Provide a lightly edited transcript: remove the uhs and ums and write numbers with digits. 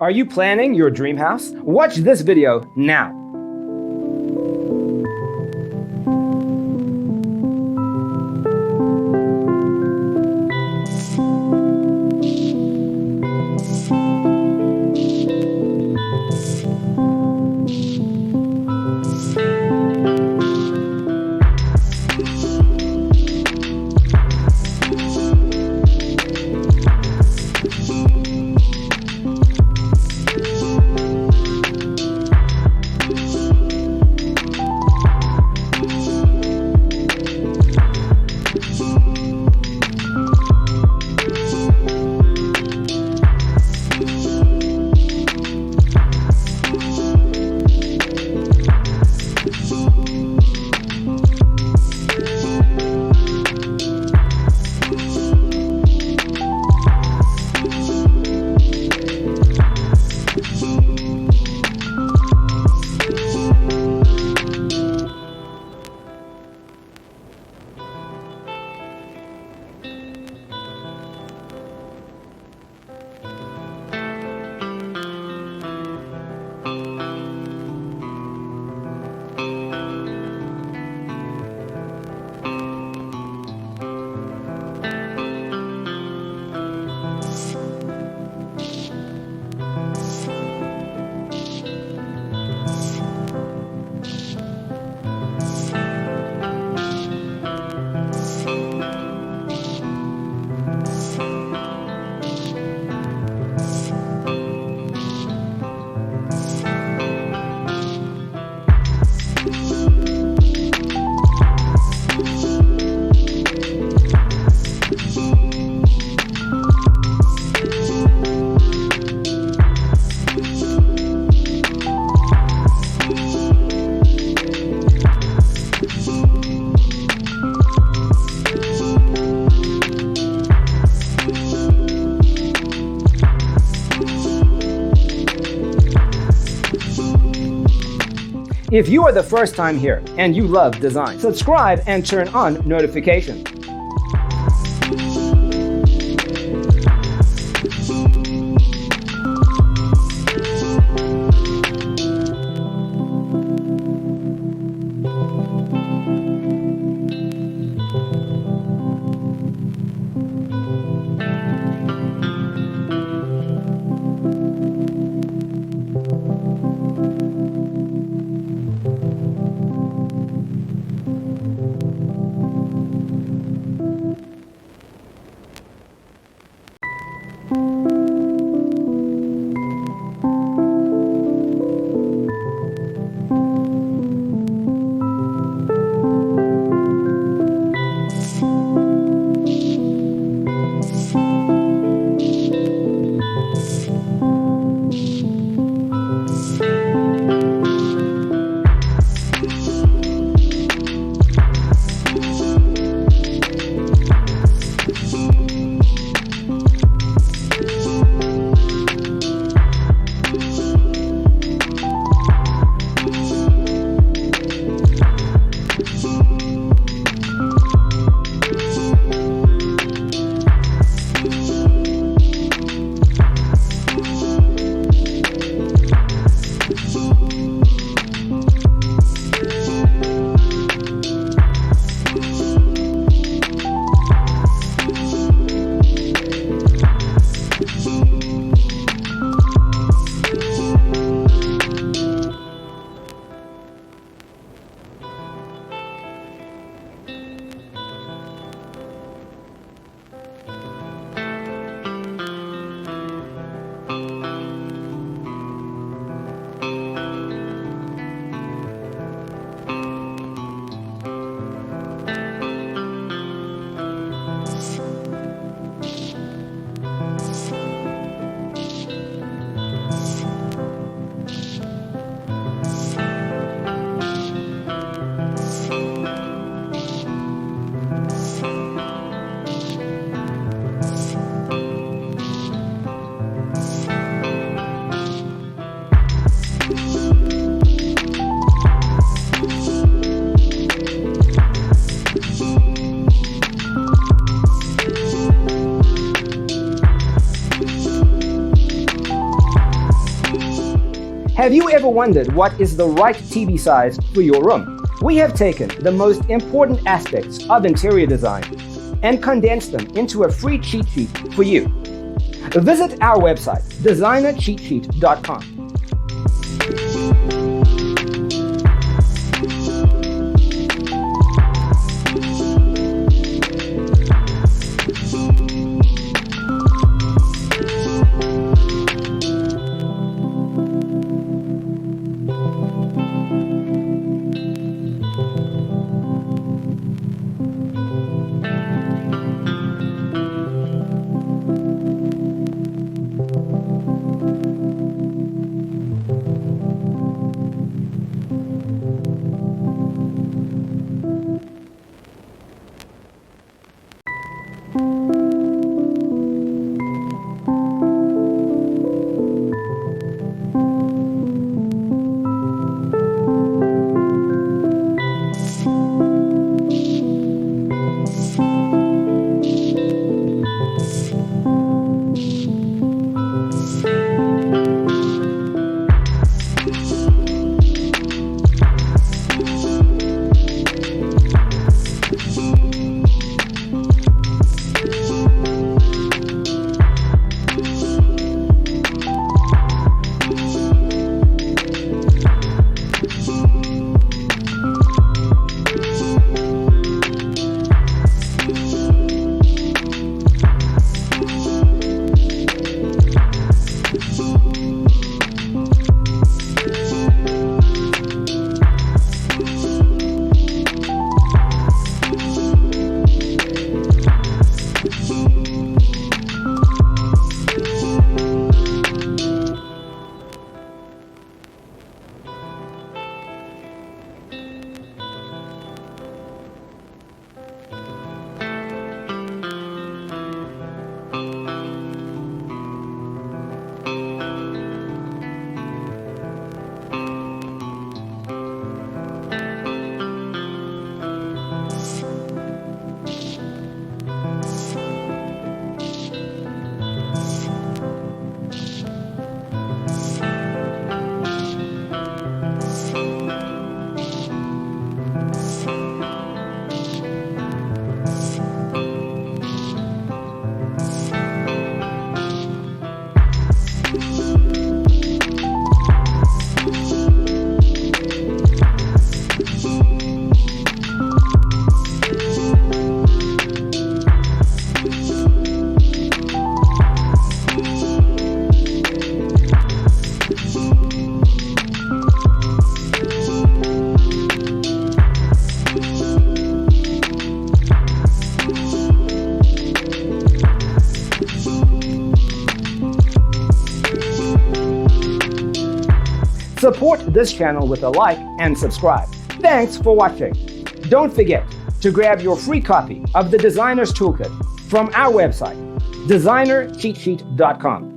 Are you planning your dream house? Watch this video now. If you are the first time here and you love design, subscribe and turn on notifications. Have you ever wondered what is the right TV size for your room? We have taken the most important aspects of interior design and condensed them into a free cheat sheet for you. Visit our website, designercheatsheet.com. Support this channel with a like and subscribe. Thanks for watching. Don't forget to grab your free copy of the Designer's Toolkit from our website, designercheatsheet.com.